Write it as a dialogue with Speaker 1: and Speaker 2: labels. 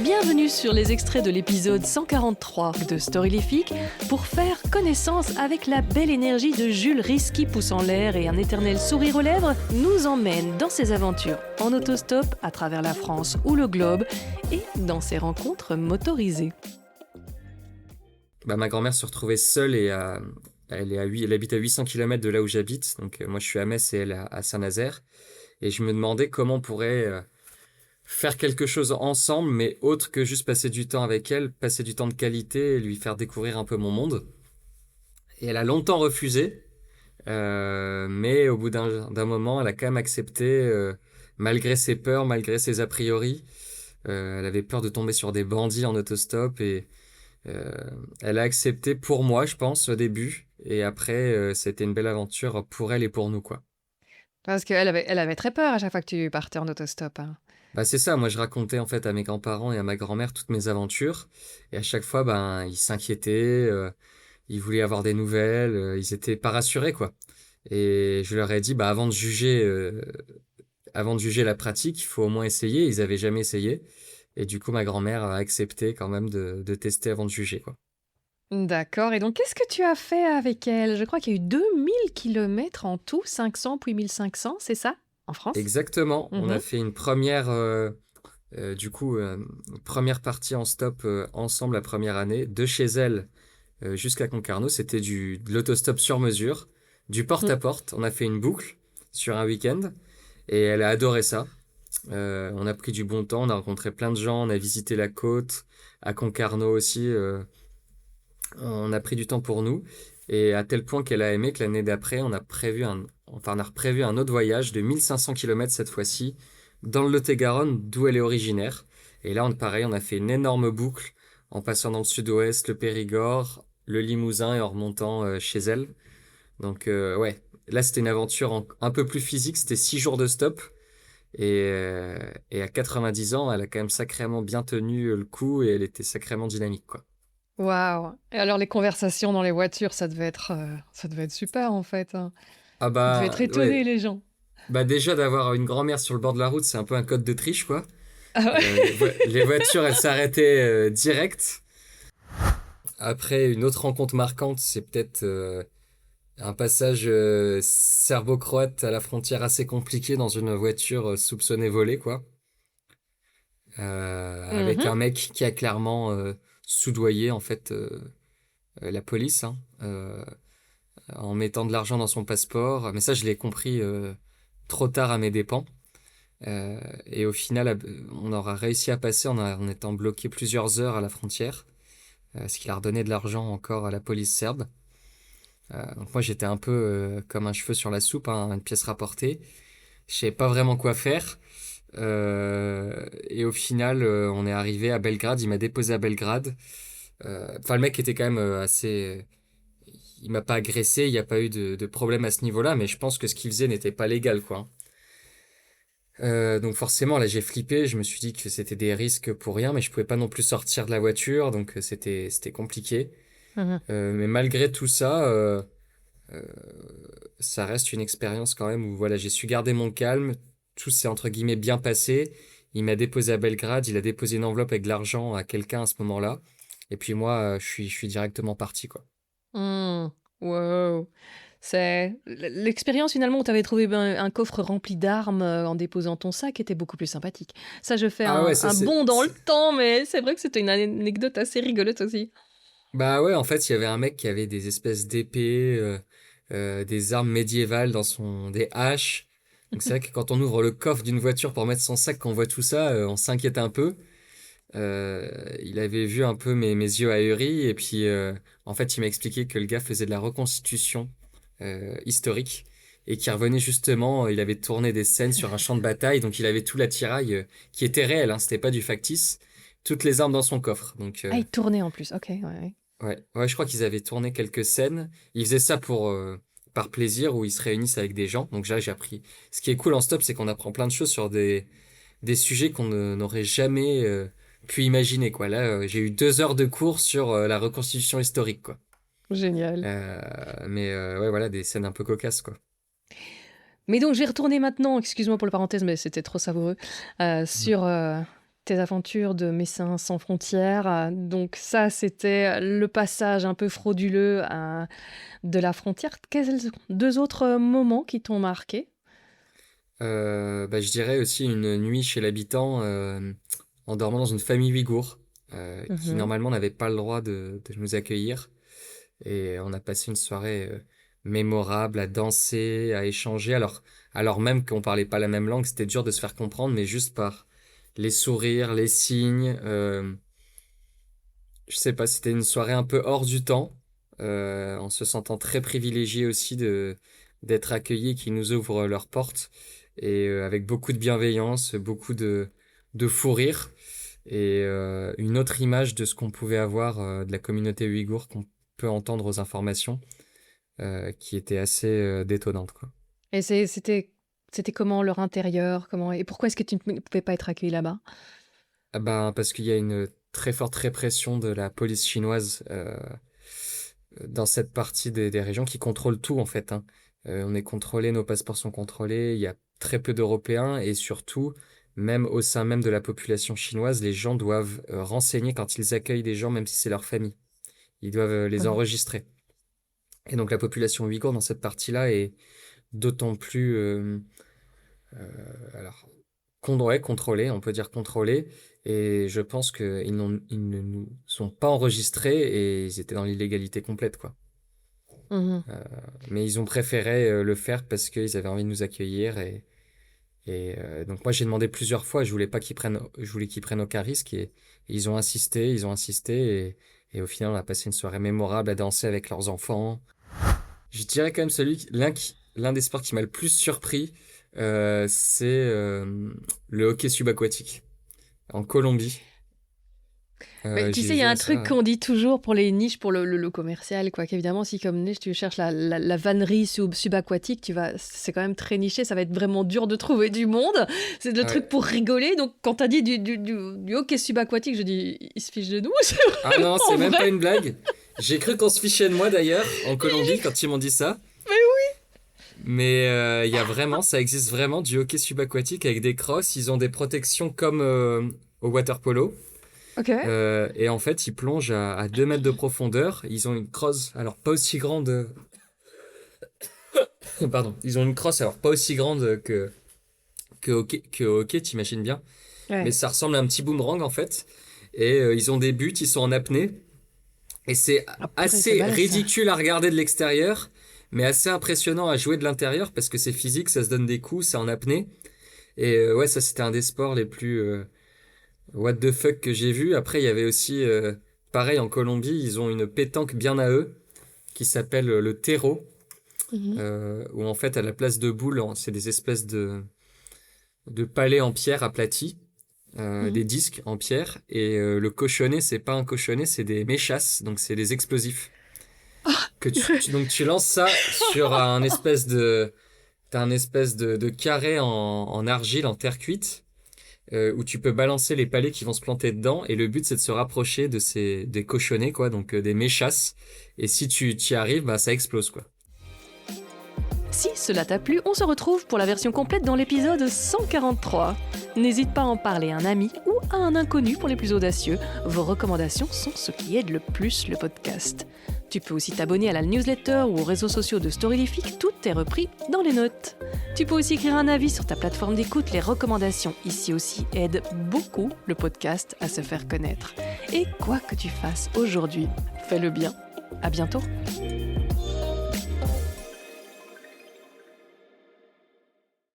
Speaker 1: Bienvenue sur les extraits de l'épisode 143 de Storylifique pour faire connaissance avec la belle énergie de Jules Riss qui pousse en l'air et un éternel sourire aux lèvres nous emmène dans ses aventures en autostop à travers la France ou le globe et dans ses rencontres motorisées.
Speaker 2: Ma grand-mère se retrouvait seule et elle habite à 800 km de là où j'habite. Donc moi je suis à Metz et elle à Saint-Nazaire. Et je me demandais comment on pourrait faire quelque chose ensemble, mais autre que juste passer du temps avec elle, passer du temps de qualité et lui faire découvrir un peu mon monde. Et elle a longtemps refusé, mais au bout d'un moment, elle a quand même accepté, malgré ses peurs, malgré ses a priori. Elle avait peur de tomber sur des bandits en autostop et elle a accepté pour moi, je pense, au début. Et après, c'était une belle aventure pour elle et pour nous, quoi.
Speaker 3: Parce qu'elle avait très peur à chaque fois que tu partais en autostop, hein.
Speaker 2: Bah c'est ça, moi je racontais en fait à mes grands-parents et à ma grand-mère toutes mes aventures. Et à chaque fois, ils s'inquiétaient, ils voulaient avoir des nouvelles, ils étaient pas rassurés, quoi. Et je leur ai dit, avant de juger la pratique, il faut au moins essayer. Ils avaient jamais essayé. Et du coup, ma grand-mère a accepté quand même de tester avant de juger, quoi.
Speaker 3: D'accord. Et donc, qu'est-ce que tu as fait avec elle? Je crois qu'il y a eu 2000 kilomètres en tout, 500 puis 1500, c'est ça? En France?
Speaker 2: Exactement. On a
Speaker 3: Mhm.
Speaker 2: fait une première partie en stop ensemble la première année, de chez elle jusqu'à Concarneau. C'était de l'autostop sur mesure, du
Speaker 3: Mm.
Speaker 2: porte-à-porte. On a fait une boucle sur un week-end et elle a adoré ça. On a pris du bon temps, on a rencontré plein de gens, on a visité la côte, à Concarneau aussi. On a pris du temps pour nous et à tel point qu'elle a aimé que l'année d'après, on a reprévu un autre voyage de 1500 km cette fois-ci dans le Lot-et-Garonne d'où elle est originaire. Et là, pareil, on a fait une énorme boucle en passant dans le sud-ouest, le Périgord, le Limousin et en remontant chez elle. Donc ouais, là c'était une aventure un peu plus physique, c'était 6 jours de stop. Et à 90 ans, elle a quand même sacrément bien tenu le coup et elle était sacrément dynamique, quoi.
Speaker 3: Waouh. Et alors, les conversations dans les voitures, ça devait être super en fait, hein.
Speaker 2: Ah
Speaker 3: Ils devaient être étonnés,
Speaker 2: ouais.
Speaker 3: les gens.
Speaker 2: Bah déjà d'avoir une grand-mère sur le bord de la route, c'est un peu un code de triche, quoi.
Speaker 3: Ah ouais.
Speaker 2: Les voitures, elles s'arrêtaient direct. Après, une autre rencontre marquante, c'est peut-être un passage serbo-croate à la frontière assez compliqué dans une voiture soupçonnée volée, quoi. Avec
Speaker 3: Mhm.
Speaker 2: un mec qui a clairement soudoyé, en fait, la police, hein, en mettant de l'argent dans son passeport. Mais ça, je l'ai compris trop tard à mes dépens. Et au final, on aura réussi à passer en étant bloqué plusieurs heures à la frontière, ce qui a redonné de l'argent encore à la police serbe. Donc moi, j'étais un peu comme un cheveu sur la soupe, hein, une pièce rapportée. Je savais pas vraiment quoi faire. Et au final, on est arrivé à Belgrade. Il m'a déposé à Belgrade. Enfin, le mec était quand même assez. Il m'a pas agressé. Il n'y a pas eu de problème à ce niveau-là. Mais je pense que ce qu'il faisait n'était pas légal, quoi. Donc forcément, là, j'ai flippé. Je me suis dit que c'était des risques pour rien, mais je pouvais pas non plus sortir de la voiture, donc c'était compliqué.
Speaker 3: Mhm.
Speaker 2: Mais malgré tout ça, euh, ça reste une expérience quand même où voilà, j'ai su garder mon calme. Tout s'est entre guillemets bien passé. Il m'a déposé à Belgrade. Il a déposé une enveloppe avec de l'argent à quelqu'un à ce moment-là. Et puis moi, je suis directement parti, quoi.
Speaker 3: Mm. Wow. C'est l'expérience finalement où tu avais trouvé un coffre rempli d'armes en déposant ton sac était beaucoup plus sympathique. Ça, je fais
Speaker 2: Ah ouais, ça
Speaker 3: un
Speaker 2: c'est.
Speaker 3: bond dans le temps, mais c'est vrai que c'était une anecdote assez rigolote aussi.
Speaker 2: Bah ouais, en fait, il y avait un mec qui avait des espèces d'épées, des armes médiévales des haches. Donc c'est vrai que quand on ouvre le coffre d'une voiture pour mettre son sac, qu'on voit tout ça, on s'inquiète un peu. Il avait vu un peu mes yeux ahuris et puis en fait, il m'a expliqué que le gars faisait de la reconstitution historique et qui revenait justement, il avait tourné des scènes sur un champ de bataille, donc il avait tout l'attirail qui était réel, hein, c'était pas du factice, toutes les armes dans son coffre. Donc
Speaker 3: Ah, il tournait en plus. Ok, ouais, ouais.
Speaker 2: ouais, je crois qu'ils avaient tourné quelques scènes. Ils faisaient ça par plaisir où ils se réunissent avec des gens. Donc là, j'ai appris. Ce qui est cool en stop, c'est qu'on apprend plein de choses sur des sujets n'aurait jamais pu imaginer, quoi. Là, j'ai eu 2 heures de cours sur la reconstitution historique, quoi.
Speaker 3: Génial.
Speaker 2: Ouais, voilà, des scènes un peu cocasses, quoi.
Speaker 3: Mais donc, je vais retourner maintenant, excuse-moi pour la parenthèse, mais c'était trop savoureux,
Speaker 2: Mm.
Speaker 3: sur tes aventures de Médecins sans frontières. Donc ça, c'était le passage un peu frauduleux de la frontière. Quels deux autres moments qui t'ont marqué?
Speaker 2: Je dirais aussi une nuit chez l'habitant, en dormant dans une famille ouïghour, qui
Speaker 3: Mhm.
Speaker 2: normalement n'avait pas le droit de nous accueillir. Et on a passé une soirée mémorable à danser, à échanger. Alors même qu'on parlait pas la même langue, c'était dur de se faire comprendre, mais juste par les sourires, les signes. Je sais pas, c'était une soirée un peu hors du temps, en se sentant très privilégié aussi d'être accueillis, qui nous ouvrent leurs portes, et avec beaucoup de bienveillance, beaucoup de fou rire, et une autre image de ce qu'on pouvait avoir de la communauté ouïghour qu'on peut entendre aux informations, qui était assez détonnante, quoi.
Speaker 3: Et c'était comment leur intérieur, comment et pourquoi est-ce que tu ne pouvais pas être accueilli là-bas?
Speaker 2: Ah ben, parce qu'il y a une très forte répression de la police chinoise dans cette partie des régions qui contrôle tout en fait, hein. On est contrôlé, nos passeports sont contrôlés, il y a très peu d'Européens et surtout, même au sein même de la population chinoise, les gens doivent renseigner quand ils accueillent des gens, même si c'est leur famille. Ils doivent les
Speaker 3: Mhm.
Speaker 2: enregistrer. Et donc la population ouïghour dans cette partie-là est d'autant plus alors ouais, contrôlée, on peut dire contrôlée. Et je pense ils ne nous sont pas enregistrés et ils étaient dans l'illégalité complète, quoi.
Speaker 3: Mhm.
Speaker 2: Mais ils ont préféré le faire parce qu'ils avaient envie de nous accueillir donc moi j'ai demandé plusieurs fois, je voulais qu'ils prennent aucun risque et ils ont insisté et au final on a passé une soirée mémorable à danser avec leurs enfants. Je dirais quand même l'un des sports qui m'a le plus surpris, c'est le hockey subaquatique en Colombie.
Speaker 3: Mais tu
Speaker 2: J'ai
Speaker 3: sais, il y a
Speaker 2: joué
Speaker 3: un
Speaker 2: à
Speaker 3: truc
Speaker 2: ça.
Speaker 3: qu'on dit toujours pour les niches, pour le commercial, quoi. Qu'évidemment, si comme niche, tu cherches la vannerie subaquatique, c'est quand même très niché. Ça va être vraiment dur de trouver du monde. C'est le truc
Speaker 2: Ouais.
Speaker 3: pour rigoler. Donc, quand t'as dit du hockey subaquatique, je dis, il se fiche de nous. C'est
Speaker 2: Ah non, c'est
Speaker 3: vraiment
Speaker 2: même
Speaker 3: vrai.
Speaker 2: pas une blague. J'ai cru qu'on se fichait de moi d'ailleurs en Colombie quand ils m'ont dit ça. Mais il y a vraiment, ça existe vraiment du hockey subaquatique avec des crosses. Ils ont des protections comme au water polo.
Speaker 3: Ok.
Speaker 2: Et en fait, ils plongent à 2 mètres de profondeur. Ils ont une crosse, alors pas aussi grande. Pardon. Ils ont une crosse, alors pas aussi grande que au hockey, t'imagines bien. Mais
Speaker 3: Ouais.
Speaker 2: ça ressemble à un petit boomerang en fait. Et ils ont des buts, ils sont en apnée. Et c'est
Speaker 3: Ah purée, c'est
Speaker 2: assez
Speaker 3: balèze ça.
Speaker 2: ridicule à regarder de l'extérieur, mais assez impressionnant à jouer de l'intérieur parce que c'est physique, ça se donne des coups, c'est en apnée. Et ouais, ça c'était un des sports les plus what the fuck que j'ai vu. Après, il y avait aussi, pareil en Colombie, ils ont une pétanque bien à eux qui s'appelle le terreau,
Speaker 3: Mhm.
Speaker 2: où en fait à la place de boules, c'est des espèces de palets en pierre aplatis.
Speaker 3: Mhm.
Speaker 2: Des disques en pierre et le cochonnet c'est pas un cochonnet, c'est des méchasses, donc c'est des explosifs que donc tu lances ça sur t'as un espèce de carré en argile, en terre cuite, où tu peux balancer les palets qui vont se planter dedans, et le but c'est de se rapprocher des cochonnets, quoi, donc des méchasses, et si tu y arrives, bah ça explose, quoi.
Speaker 1: Si cela t'a plu, on se retrouve pour la version complète dans l'épisode 143. N'hésite pas à en parler à un ami ou à un inconnu pour les plus audacieux. Vos recommandations sont ce qui aide le plus le podcast. Tu peux aussi t'abonner à la newsletter ou aux réseaux sociaux de Storylific, tout est repris dans les notes. Tu peux aussi écrire un avis sur ta plateforme d'écoute, les recommandations ici aussi aident beaucoup le podcast à se faire connaître. Et quoi que tu fasses aujourd'hui, fais-le bien. À bientôt.